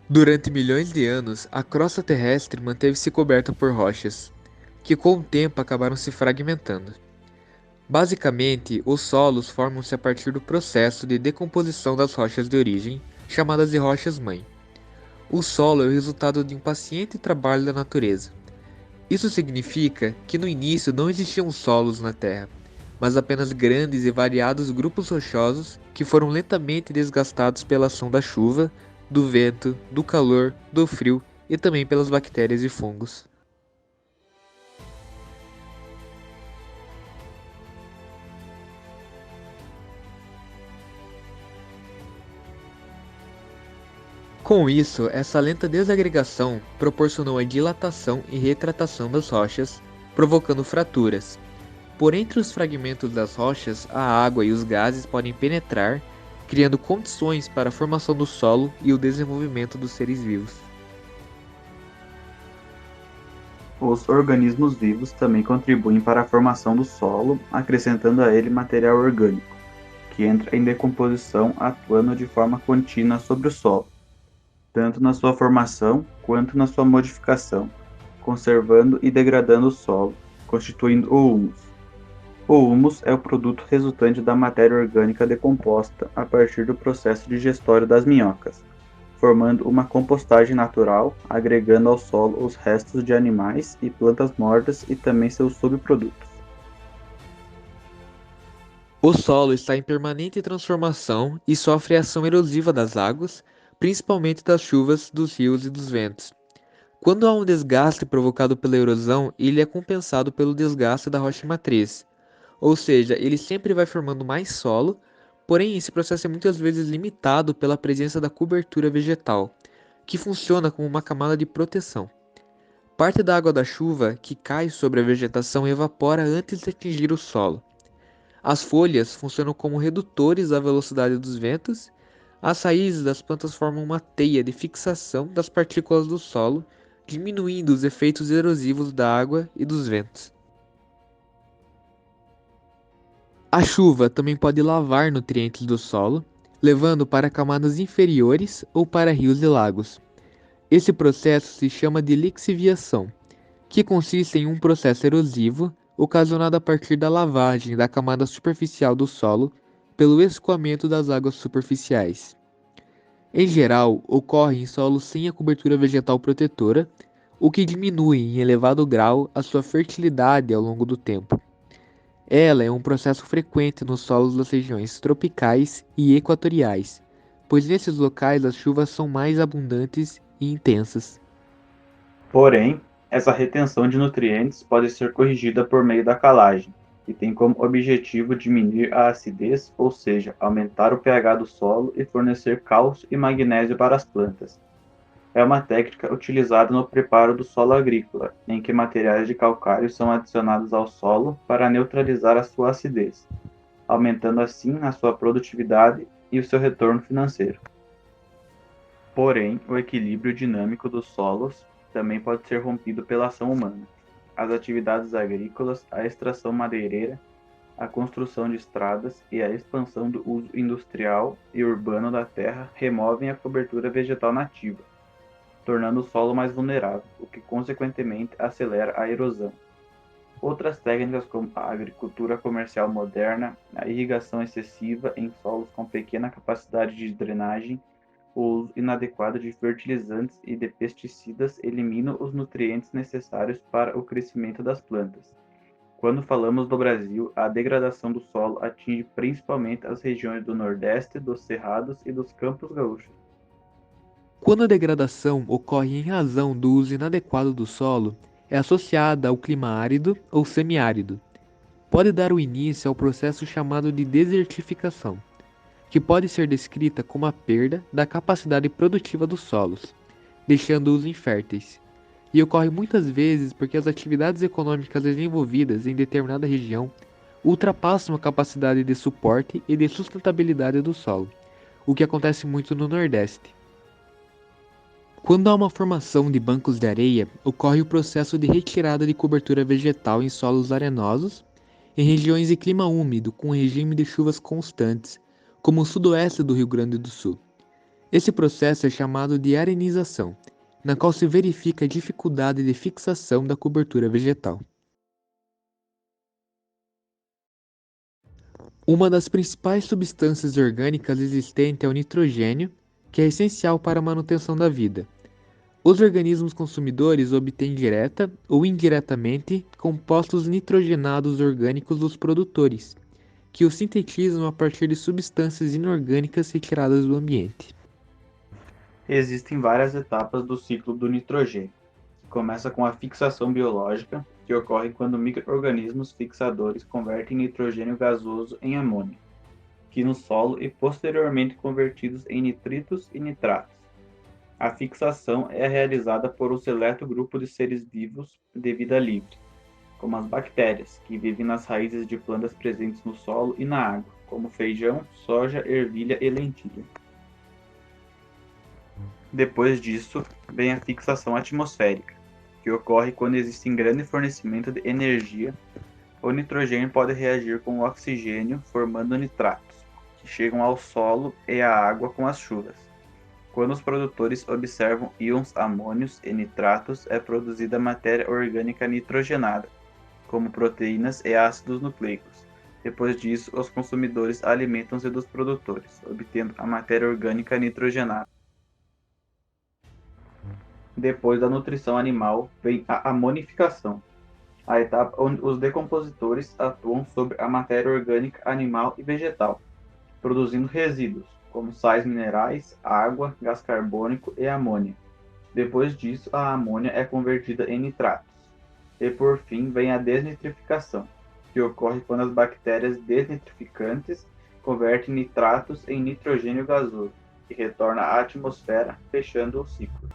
Durante milhões de anos, a crosta terrestre manteve-se coberta por rochas, que com o tempo acabaram se fragmentando. Basicamente, os solos formam-se a partir do processo de decomposição das rochas de origem, chamadas de rochas-mãe. O solo é o resultado de um paciente trabalho da natureza. Isso significa que no início não existiam solos na Terra, mas apenas grandes e variados grupos rochosos que foram lentamente desgastados pela ação da chuva, do vento, do calor, do frio e também pelas bactérias e fungos. Com isso, essa lenta desagregação proporcionou a dilatação e retratação das rochas, provocando fraturas. Por entre os fragmentos das rochas, a água e os gases podem penetrar, criando condições para a formação do solo e o desenvolvimento dos seres vivos. Os organismos vivos também contribuem para a formação do solo, acrescentando a ele material orgânico, que entra em decomposição atuando de forma contínua sobre o solo, tanto na sua formação quanto na sua modificação, conservando e degradando o solo, constituindo o humus. O humus é o produto resultante da matéria orgânica decomposta a partir do processo digestório das minhocas, formando uma compostagem natural, agregando ao solo os restos de animais e plantas mortas e também seus subprodutos. O solo está em permanente transformação e sofre a ação erosiva das águas, principalmente das chuvas, dos rios e dos ventos. Quando há um desgaste provocado pela erosão, ele é compensado pelo desgaste da rocha matriz. Ou seja, ele sempre vai formando mais solo, porém esse processo é muitas vezes limitado pela presença da cobertura vegetal, que funciona como uma camada de proteção. Parte da água da chuva que cai sobre a vegetação evapora antes de atingir o solo. As folhas funcionam como redutores da velocidade dos ventos. As raízes das plantas formam uma teia de fixação das partículas do solo, diminuindo os efeitos erosivos da água e dos ventos. A chuva também pode lavar nutrientes do solo, levando para camadas inferiores ou para rios e lagos. Esse processo se chama de lixiviação, que consiste em um processo erosivo ocasionado a partir da lavagem da camada superficial do solo pelo escoamento das águas superficiais. Em geral, ocorre em solos sem a cobertura vegetal protetora, o que diminui em elevado grau a sua fertilidade ao longo do tempo. Ela é um processo frequente nos solos das regiões tropicais e equatoriais, pois nesses locais as chuvas são mais abundantes e intensas. Porém, essa retenção de nutrientes pode ser corrigida por meio da calagem, que tem como objetivo diminuir a acidez, ou seja, aumentar o pH do solo e fornecer cálcio e magnésio para as plantas. É uma técnica utilizada no preparo do solo agrícola, em que materiais de calcário são adicionados ao solo para neutralizar a sua acidez, aumentando assim a sua produtividade e o seu retorno financeiro. Porém, o equilíbrio dinâmico dos solos também pode ser rompido pela ação humana. As atividades agrícolas, a extração madeireira, a construção de estradas e a expansão do uso industrial e urbano da terra removem a cobertura vegetal nativa, tornando o solo mais vulnerável, o que consequentemente acelera a erosão. Outras técnicas como a agricultura comercial moderna, a irrigação excessiva em solos com pequena capacidade de drenagem, o uso inadequado de fertilizantes e de pesticidas eliminam os nutrientes necessários para o crescimento das plantas. Quando falamos do Brasil, a degradação do solo atinge principalmente as regiões do Nordeste, dos Cerrados e dos Campos Gaúchos. Quando a degradação ocorre em razão do uso inadequado do solo, é associada ao clima árido ou semiárido. Pode dar o início ao processo chamado de desertificação, que pode ser descrita como a perda da capacidade produtiva dos solos, deixando-os inférteis. E ocorre muitas vezes porque as atividades econômicas desenvolvidas em determinada região ultrapassam a capacidade de suporte e de sustentabilidade do solo, o que acontece muito no Nordeste. Quando há uma formação de bancos de areia, ocorre o processo de retirada de cobertura vegetal em solos arenosos, em regiões de clima úmido com regime de chuvas constantes, como o sudoeste do Rio Grande do Sul. Esse processo é chamado de arenização, na qual se verifica a dificuldade de fixação da cobertura vegetal. Uma das principais substâncias orgânicas existentes é o nitrogênio, que é essencial para a manutenção da vida. Os organismos consumidores obtêm direta ou indiretamente compostos nitrogenados orgânicos dos produtores, que os sintetizam a partir de substâncias inorgânicas retiradas do ambiente. Existem várias etapas do ciclo do nitrogênio. Começa com a fixação biológica, que ocorre quando micro-organismos fixadores convertem nitrogênio gasoso em amônio, que no solo e posteriormente convertidos em nitritos e nitratos. A fixação é realizada por um seleto grupo de seres vivos de vida livre, como as bactérias, que vivem nas raízes de plantas presentes no solo e na água, como feijão, soja, ervilha e lentilha. Depois disso, vem a fixação atmosférica, que ocorre quando existe um grande fornecimento de energia. O nitrogênio pode reagir com o oxigênio, formando nitratos, que chegam ao solo e à água com as chuvas. Quando os produtores observam íons amônios e nitratos, é produzida matéria orgânica nitrogenada, como proteínas e ácidos nucleicos. Depois disso, os consumidores alimentam-se dos produtores, obtendo a matéria orgânica nitrogenada. Depois da nutrição animal, vem a amonificação, a etapa onde os decompositores atuam sobre a matéria orgânica animal e vegetal, produzindo resíduos, como sais minerais, água, gás carbônico e amônia. Depois disso, a amônia é convertida em nitratos. E por fim, vem a desnitrificação, que ocorre quando as bactérias desnitrificantes convertem nitratos em nitrogênio gasoso, que retorna à atmosfera, fechando o ciclo.